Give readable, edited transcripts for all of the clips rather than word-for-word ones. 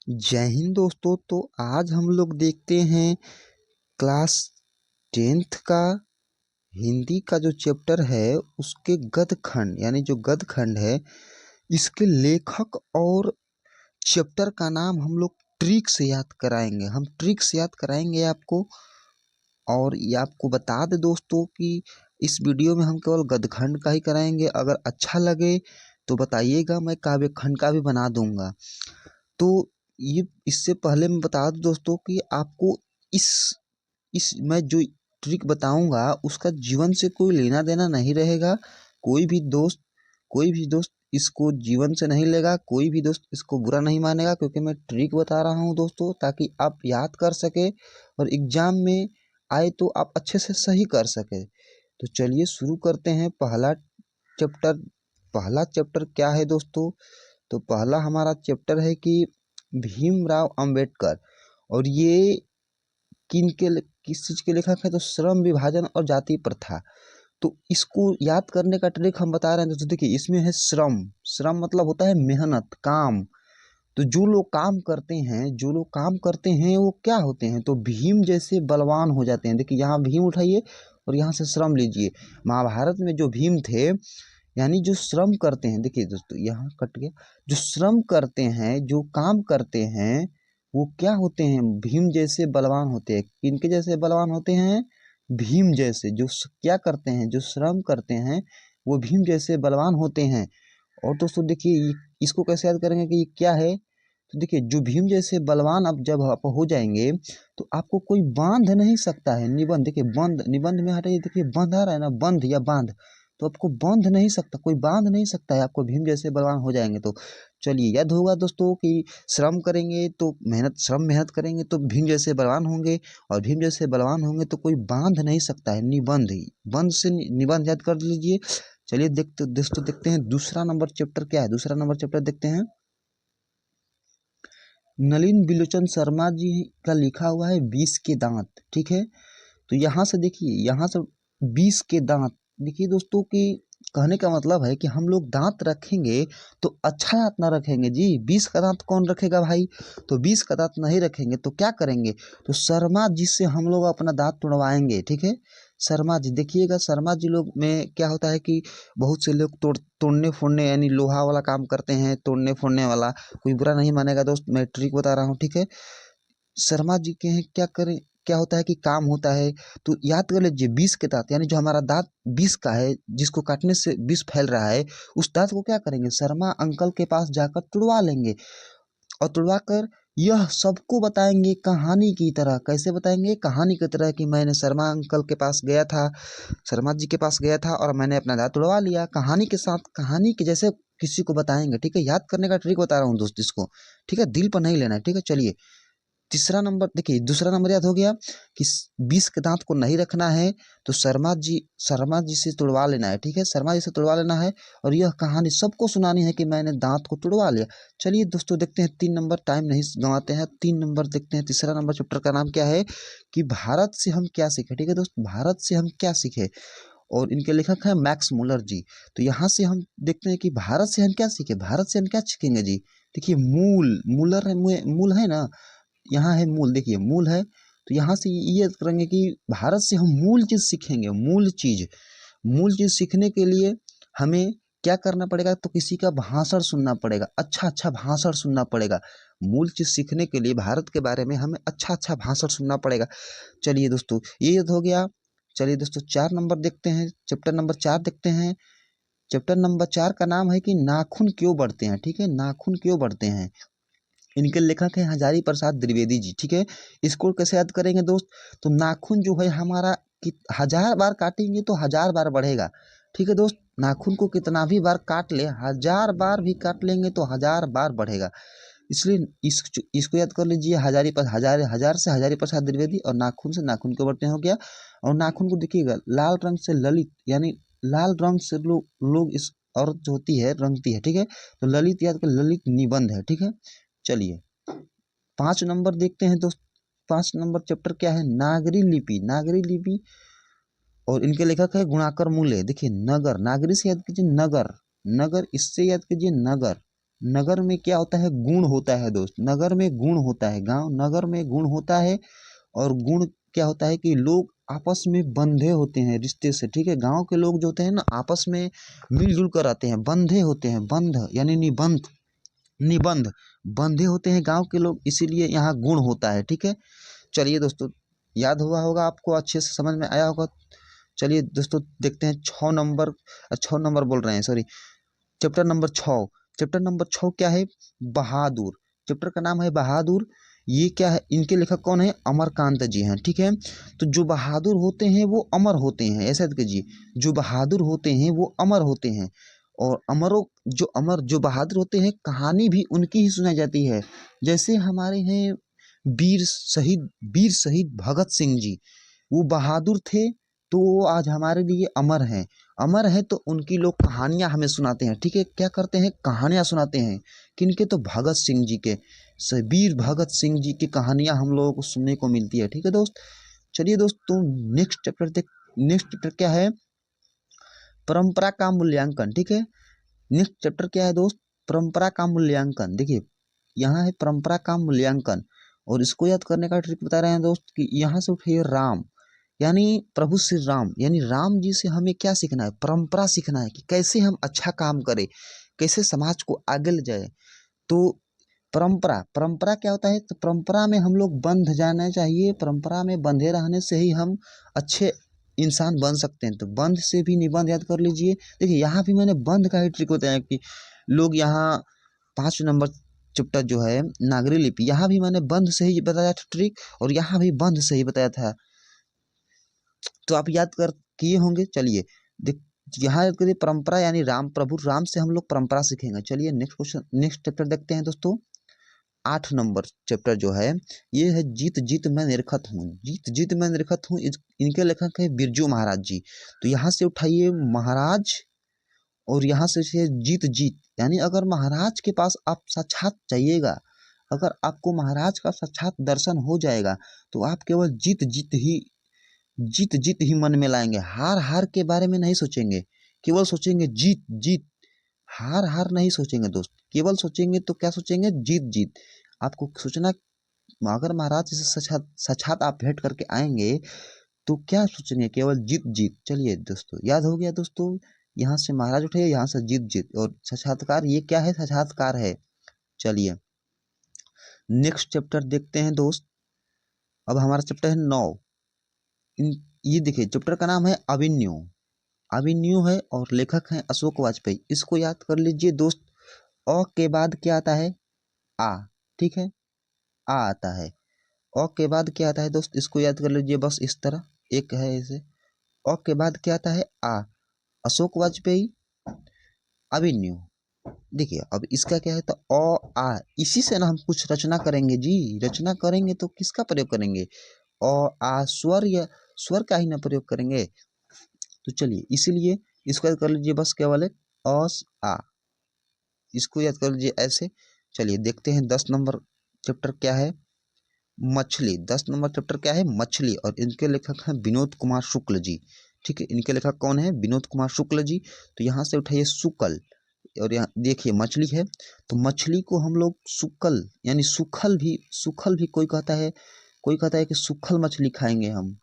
जय हिंद दोस्तों। तो आज हम लोग देखते हैं क्लास 10th का हिंदी का जो चैप्टर है उसके गद्य खंड, यानी जो गद्य खंड है इसके लेखक और चैप्टर का नाम हम लोग ट्रिक से याद कराएंगे। हम ट्रिक से याद कराएंगे आपको। और ये आपको बता दें दोस्तों कि इस वीडियो में हम केवल गद्य खंड का ही कराएंगे। अगर अच्छा लगे तो बताइएगा, मैं काव्य खंड का भी बना दूंगा। तो ये इससे पहले मैं बता दूं दोस्तों कि आपको इस मैं जो ट्रिक बताऊंगा उसका जीवन से कोई लेना देना नहीं रहेगा। कोई भी दोस्त कोई भी दोस्त इसको जीवन से नहीं लेगा, कोई भी दोस्त इसको बुरा नहीं मानेगा, क्योंकि मैं ट्रिक बता रहा हूं दोस्तों ताकि आप याद कर सके और एग्जाम में आए तो आप अच्छे से सही कर सके। तो चलिए शुरू करते हैं। चैप्टर पहला चैप्टर क्या है दोस्तों? तो पहला हमारा चैप्टर है कि भीमराव अंबेडकर। और ये किस चीज के लेखक है? तो श्रम विभाजन और जाति प्रथा। तो इसको याद करने का ट्रिक हम बता रहे हैं दोस्तों। देखिए, इसमें है श्रम। श्रम मतलब होता है मेहनत, काम। तो जो लोग काम करते हैं वो क्या होते हैं? तो भीम जैसे बलवान हो जाते हैं। देखिए, यहाँ भीम उठाइए और यहाँ से श्रम लीजिए। महाभारत में जो भीम थे, यानी जो श्रम करते हैं, देखिए दोस्तों यहाँ कट गया, जो श्रम करते हैं, जो काम करते हैं, वो क्या होते हैं? भीम जैसे बलवान होते हैं। किनके जैसे बलवान होते हैं? भीम जैसे। क्या करते हैं? जो श्रम करते हैं वो भीम जैसे बलवान होते हैं। और दोस्तों देखिए, इसको कैसे याद करेंगे कि ये क्या है? तो देखिए, जो भीम जैसे बलवान अब जब आप हो जाएंगे तो आपको कोई बांध नहीं सकता है। निबंध, देखिए बंद, निबंध में हटाइए, देखिए बंध आ रहा है ना, बंध या बांध। तो आपको बांध नहीं सकता, कोई बांध नहीं सकता है आपको, भीम जैसे बलवान हो जाएंगे तो। चलिए, याद होगा दोस्तों कि श्रम करेंगे तो मेहनत करेंगे तो भीम जैसे बलवान होंगे, और भीम जैसे बलवान होंगे तो कोई बांध नहीं सकता है। निबंध ही, बंध से निबंध याद कर लीजिए। चलिए देखते हैं दूसरा नंबर चैप्टर क्या है। दूसरा नंबर चैप्टर देखते हैं। नलिन बिलोचन शर्मा जी का लिखा हुआ है 20 के दांत। ठीक है, तो यहाँ से देखिए, यहाँ से 20 के दांत। देखिए दोस्तों कि कहने का मतलब है कि हम लोग दांत रखेंगे तो अच्छा दांत ना रखेंगे जी। 20 का दांत कौन रखेगा भाई? तो 20 का दांत नहीं रखेंगे तो क्या करेंगे? तो शर्मा जी से हम लोग अपना दांत तुड़वाएंगे। ठीक है, शर्मा जी, देखिएगा शर्मा जी लोग में क्या होता है कि बहुत से लोग तोड़ने फोड़ने, यानी लोहा वाला काम करते हैं, तोड़ने फोड़ने वाला। कोई बुरा नहीं मानेगा दोस्त, मैं ट्रिक बता रहा हूँ। ठीक है, शर्मा जी के हैं, क्या करें, क्या होता है कि काम होता है। तो याद कर लीजिए, 20 के दांत, यानी जो हमारा दांत 20 का है, जिसको काटने से विष फैल रहा है, उस दांत को क्या करेंगे? शर्मा अंकल के पास जाकर तुड़वा लेंगे। और तुड़वा कर यह सबको बताएंगे कहानी की तरह। कैसे बताएंगे? कहानी की तरह कि मैंने शर्मा अंकल के पास गया था, शर्मा जी के पास गया था और मैंने अपना दांत तुड़वा लिया। कहानी के साथ, कहानी के जैसे किसी को बताएंगे। ठीक है, याद करने का ट्रिक बता रहा हूँ दोस्त इसको। ठीक है, दिल पर नहीं लेना है। ठीक है, चलिए तीसरा नंबर देखिए, दूसरा नंबर याद हो गया कि 20 के दांत को नहीं रखना है तो शर्मा जी से तुड़वा लेना है। ठीक है, शर्मा जी से तुड़वा लेना है और यह कहानी सबको सुनानी है कि मैंने दांत को तुड़वा लिया। चलिए दोस्तों देखते हैं 3 नंबर, टाइम नहीं गंवाते हैं, 3 नंबर देखते हैं। तीसरा नंबर चैप्टर का नाम क्या है? कि भारत से हम क्या सीखे। ठीक है दोस्त, भारत से हम क्या सीखे। और इनके लेखक है मैक्स मुलर जी। तो यहाँ से हम देखते हैं कि भारत से हम क्या सीखे, भारत से हम क्या सीखेंगे जी। देखिए, मूलर है, मूल है ना, यहाँ है मूल। देखिए मूल है, तो यहाँ से ये करेंगे कि भारत से हम मूल चीज सीखेंगे। मूल चीज सीखने के लिए हमें क्या करना पड़ेगा? तो किसी का भाषण सुनना पड़ेगा, अच्छा अच्छा भाषण सुनना पड़ेगा। मूल चीज सीखने के लिए भारत के बारे में हमें अच्छा अच्छा भाषण सुनना पड़ेगा। चलिए दोस्तों, ये हो गया। चलिए दोस्तों 4 नंबर देखते हैं, चैप्टर नंबर 4 देखते हैं। चैप्टर नंबर 4 का नाम है कि नाखून क्यों बढ़ते हैं। ठीक है, नाखून क्यों बढ़ते हैं। इनके लेखक हैं हजारी प्रसाद द्विवेदी जी। ठीक है, इसको कैसे याद करेंगे दोस्त? तो नाखून जो है हमारा कि 1000 बार काटेंगे तो 1000 बार बढ़ेगा। ठीक है दोस्त, नाखून को कितना भी बार काट ले, 1000 बार भी काट लेंगे तो 1000 बार बढ़ेगा। इसलिए इसको याद कर लीजिए, हजारी पर हजार, हजार से हजारी प्रसाद द्विवेदी, और नाखून से नाखून के बढ़ते हो गया। और नाखून को देखिएगा, लाल रंग से ललित, यानी लाल रंग से लोग इस औरत जो होती है रंगती है। ठीक है, तो ललित याद कर, ललित निबंध है। ठीक है, चलिए 5 नंबर देखते हैं दोस्त। 5 नंबर चैप्टर क्या है? नागरी लिपि। नागरी लिपि, और इनके लेखक है गुणाकर मूल्य। देखिए, नगर, नागरी से याद कीजिए नगर, नगर इससे याद कीजिए नगर, नगर में क्या होता है, गुण होता है दोस्त, नगर में गुण होता है, गांव नगर में गुण होता है। और गुण क्या होता है कि लोग आपस में बंधे होते हैं रिश्ते से, ठीक है। गांव के लोग जो होते हैं ना आपस में मिलजुल कर रहते हैं, बंधे होते हैं, बंध यानी निबंध, निबंध बंधे होते हैं गांव के लोग, इसीलिए यहाँ गुण होता है, ठीक है। चलिए दोस्तों, याद हुआ होगा आपको, अच्छे से समझ में आया होगा। चलिए दोस्तों देखते हैं 6 नंबर, 6 नंबर बोल रहे हैं, sorry, chapter number 6। Chapter number 6 क्या है, बहादुर। चैप्टर का नाम है बहादुर। ये क्या है, इनके लेखक कौन है, अमरकांत जी हैं, ठीक है। तो जो बहादुर होते हैं वो अमर होते हैं, ऐसा जी, जो बहादुर होते हैं वो अमर होते हैं। और अमर जो बहादुर होते हैं कहानी भी उनकी ही सुनाई जाती है। जैसे हमारे हैं वीर शहीद भगत सिंह जी, वो बहादुर थे तो वो आज हमारे लिए अमर हैं। अमर है तो उनकी लोग कहानियां हमें सुनाते हैं, ठीक है। क्या करते हैं, कहानियां सुनाते हैं, किनके, तो भगत सिंह जी के, वीर भगत सिंह जी की कहानियां हम लोगों को सुनने को मिलती है, ठीक है दोस्त। चलिए दोस्तों नेक्स्ट चैप्टर क्या है, परंपरा का मूल्यांकन, ठीक है। नेक्स्ट चैप्टर क्या है दोस्त, परंपरा का मूल्यांकन। देखिए यहाँ है परंपरा का मूल्यांकन, और इसको याद करने का ट्रिक बता रहे हैं दोस्त कि यहाँ से उठिए राम, यानी प्रभु श्री राम, यानी राम जी से हमें क्या सीखना है, परंपरा सीखना है कि कैसे हम अच्छा काम करें, कैसे समाज को आगे ले जाए। तो परंपरा, परंपरा क्या होता है, तो परंपरा में हम लोग बंध जाना चाहिए, परंपरा में बंधे रहने से ही हम अच्छे इंसान बन सकते हैं। तो बंध से भी निबंध याद कर लीजिए। देखिए यहाँ भी मैंने बंध का ही ट्रिक बताया कि लोग यहाँ 5 नंबर चैप्टर जो है नागरी लिपि, यहाँ भी मैंने बंध से ही बताया था ट्रिक, और यहाँ भी बंध से ही बताया था, तो आप याद कर किए होंगे। चलिए देख, यहाँ याद करिए परंपरा यानी राम, प्रभु राम से हम लोग परंपरा सीखेंगे। चलिए नेक्स्ट क्वेश्चन, नेक्स्ट चैप्टर देखते हैं दोस्तों। 8 नंबर चैप्टर जो है ये है जीत जीत मैं निरखत हूँ, जीत जीत मैं निरखत हूँ। इनके लेखक है बिरजू महाराज जी। तो यहाँ से उठाइए महाराज, और यहाँ से जीत जीत, यानी अगर महाराज के पास आप साक्षात जाइएगा, अगर आपको महाराज का साक्षात दर्शन हो जाएगा तो आप केवल जीत जीत ही मन में लाएंगे, हार हार के बारे में नहीं सोचेंगे, केवल सोचेंगे जीत जीत, हार हार नहीं सोचेंगे दोस्त, केवल सोचेंगे तो क्या सोचेंगे, जीत जीत। आपको सोचना, अगर महाराज से साक्षात साक्षात आप भेंट करके आएंगे तो क्या सोचेंगे, केवल जीत जीत। चलिए दोस्तों याद हो गया दोस्तों, यहाँ से महाराज उठे, यहाँ से जीत जीत, और साक्षात्कार ये क्या है, साक्षात्कार है। चलिए नेक्स्ट चैप्टर देखते हैं दोस्त। अब हमारा चैप्टर है 9। ये देखिए चैप्टर का नाम है अभिन्यु। अभिन्यु है और लेखक हैं अशोक वाजपेयी। इसको याद कर लीजिए दोस्त। अ के बाद क्या आता है, आ, ठीक है, आ आता है। अ के बाद क्या आता है दोस्त, इसको याद कर लीजिए बस इस तरह, एक है ऐसे। अ के बाद क्या आता है, आ, अशोक वाजपेयी, अभिन्यु। देखिए अब इसका क्या है, तो अ आ, इसी से ना हम कुछ रचना करेंगे जी, रचना करेंगे तो किसका प्रयोग करेंगे, अ आ स्वर, या स्वर का ही ना प्रयोग करेंगे। तो चलिए इसीलिए इसको याद कर लीजिए बस केवल एक अस आ, इसको याद कर लीजिए ऐसे। चलिए देखते हैं 10 नंबर चैप्टर क्या है, मछली। 10 नंबर चैप्टर क्या है, मछली, और इनके लेखक हैं विनोद कुमार शुक्ल जी, ठीक है। इनके लेखक कौन है, विनोद कुमार शुक्ल जी। तो यहाँ से उठाइए शुक्ल, और यहाँ देखिए मछली है, तो मछली को हम लोग सुक्कल यानी सुखल भी कोई कहता है कि सुखल मछली खाएंगे हम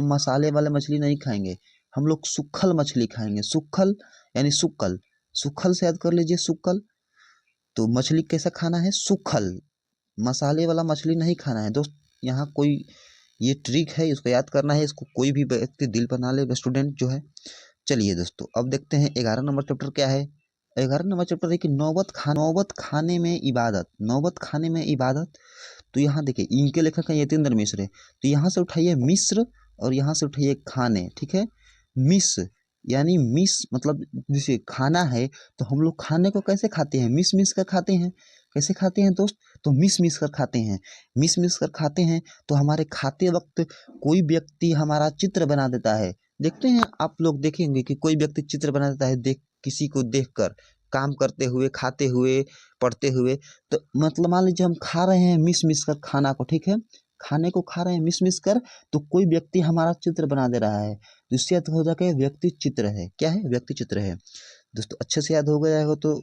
मसाले वाले मछली नहीं खाएंगे, हम लोग सुखल मछली खाएंगे। सुखल यानी सुक्कल, सुखल से याद कर लीजिए सुक्कल। तो मछली कैसा खाना है, सुखल, मसाले वाला मछली नहीं खाना है दोस्त। यहाँ कोई ये ट्रिक है, इसको याद करना है, इसको कोई भी व्यक्ति दिल बना ले स्टूडेंट जो है। चलिए दोस्तों अब देखते हैं 11 नंबर चैप्टर क्या है। 11 नंबर चैप्टर है कि नौबत खाने में इबादत, नौबत खाने में इबादत। तो यहाँ देखिए इनके लेखक हैं यतीन्द्र मिश्र है। तो यहाँ से उठाइए मिश्र, और यहाँ से उठाइए खाने, ठीक है। मिस यानी मिस मतलब जैसे खाना है, तो हम लोग खाने को कैसे खाते हैं, मिस मिस कर खाते हैं। कैसे खाते हैं दोस्त, तो मिस मिस कर खाते हैं, मिस मिस कर खाते हैं। तो हमारे खाते वक्त कोई व्यक्ति हमारा चित्र बना देता है। देखते हैं आप लोग देखेंगे कि कोई व्यक्ति चित्र बना देता है, देख किसी को देखकर, काम करते हुए, खाते हुए, पढ़ते हुए। तो मतलब मान लीजिए हम खा रहे हैं मिस मिस कर खाना को, ठीक है, खाने को खा रहे हैं मिस मिस कर, तो कोई व्यक्ति हमारा चित्र बना दे रहा है, तो इससे याद हो जाएगा व्यक्ति चित्र है, क्या है, व्यक्ति चित्र है। दोस्तों अच्छे से याद हो गया हो तो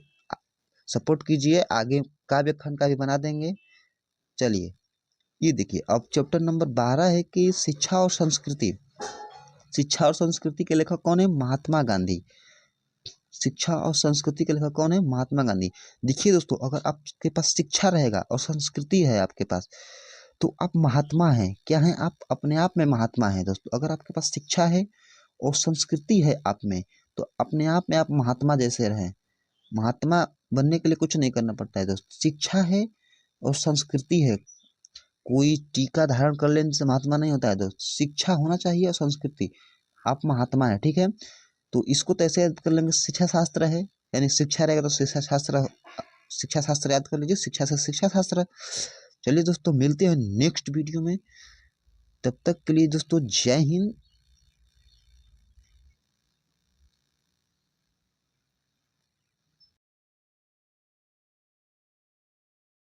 सपोर्ट कीजिए, आगे का व्याख्यान का भी बना देंगे। चलिए ये देखिए, अब चैप्टर नंबर 12 है कि शिक्षा और संस्कृति। शिक्षा और संस्कृति के लेखक कौन है? महात्मा गांधी। शिक्षा और संस्कृति के लेखक कौन है? महात्मा गांधी। देखिए दोस्तों, अगर आपके पास शिक्षा रहेगा और संस्कृति है आपके पास, तो आप महात्मा हैं। क्या हैं आप? अपने आप में महात्मा हैं दोस्तों। अगर आपके पास शिक्षा है और संस्कृति है आप में, तो अपने आप में आप महात्मा जैसे रहें। महात्मा बनने के लिए कुछ नहीं करना पड़ता है दोस्त। शिक्षा है और संस्कृति है। कोई टीका धारण कर लेने से महात्मा नहीं होता है दोस्त। शिक्षा होना चाहिए और संस्कृति, आप महात्मा है। ठीक है, तो इसको तो ऐसे याद कर लेंगे, शिक्षा शास्त्र है, यानी शिक्षा रहेगा तो शिक्षा शास्त्र, शिक्षा शास्त्र याद कर लीजिए, शिक्षा से शिक्षा शास्त्र। चलिए दोस्तों, मिलते हैं नेक्स्ट वीडियो में। तब तक के लिए दोस्तों, जय हिंद,